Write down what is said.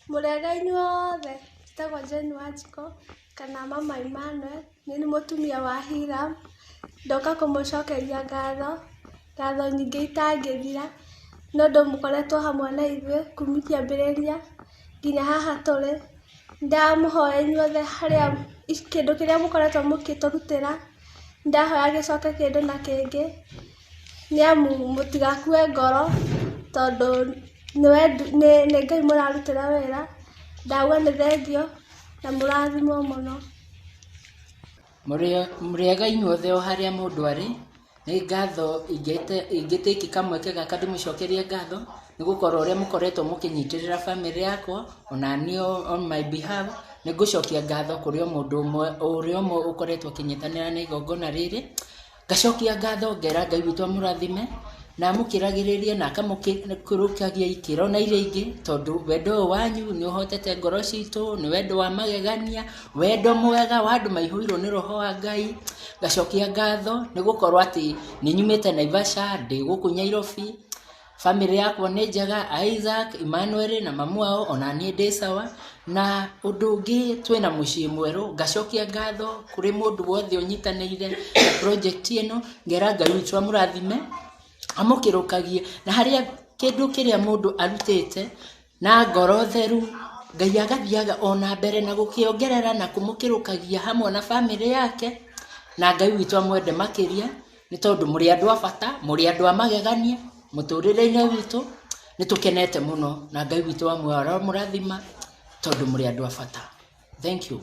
Mũrĩega inyuothe, njĩtagwo Jane Wanjikũ kana Mama Emmanuel, nĩ mũtumia wa Hiram. Ndoka kũmũcokeria ngatho nyingĩ itangĩthira nĩ ũndũ mũkoretwo hamwe na ithuĩ kuma kĩambĩrĩria nginya haha tũrĩ. Ndamũhoya inyuothe harĩa kĩndũ kĩrĩa mũkoretwo mũgĩtũrutĩra, ndahoya gĩcoke kĩndũ na kĩngĩ, nĩamu mũtigakue ngoro tondũ nĩ Ngai mũrarutĩra wĩra. Ndauga nĩ thengiũ na mũrathimwo mũno. Mũrĩega inyuothe o harĩa mũndũ arĩ, nĩ ngatho ingĩtĩki kamweke gaka ndĩmũcokerie ngatho nĩ gũkorwo ũrĩa mũkoretwo mũkĩnyitĩrĩra bamĩrĩ yakwa, ona niĩ on my behalf nĩ ngũcokia ngatho kũrĩ o mũndũ ũrĩa ũmwe ũkoretwo akĩnyitanĩra na igongona rĩrĩ. Ngacokia ngatho ngera Ngai witũ amũrathime na amũkĩragĩrĩrie na akamũkũrũkagia ikĩro na iria ingĩ, tondũ wendo ũyũ wanyu nĩ ũhotete ngoro citũ, nĩ wendo wa magegania, wendo mwega wa andũ maihũirwo nĩ roho wa Ngai. Ngacokia ngatho nĩ gũkorwo atĩ nĩ nyumĩte Naivasha, ndĩ gũkũ Nyairobi, bamĩrĩ yakwa nĩ njega, Isaac, Emmanuel na mamu wao, ona niĩ ndĩ sawa. Na ũndũ ũngĩ twĩna mũciĩ mwerũ, ngacokia ngatho kũrĩ mũndũ wothe ũnyitanĩire na project ĩno, ngera Ngai witũ amũrathime amũkĩrũkagie, na harĩa kĩndũ kĩrĩa mũndũ arutĩte na ngoro theru, Ngai agathiaga ona mbere na gũkĩongerera na kũmũkĩrũkagia hamwe na bamĩrĩ yake, na Ngai witũ amwende makĩria, nĩ tondũ mũrĩ andũ a bata, mũrĩ andũ a magegania mũtũrĩre-inĩ witũ. Nĩ tũkenete mũno na Ngai witũ amwe aramũrathima tondũ mũrĩ andũ a bata. Thank you.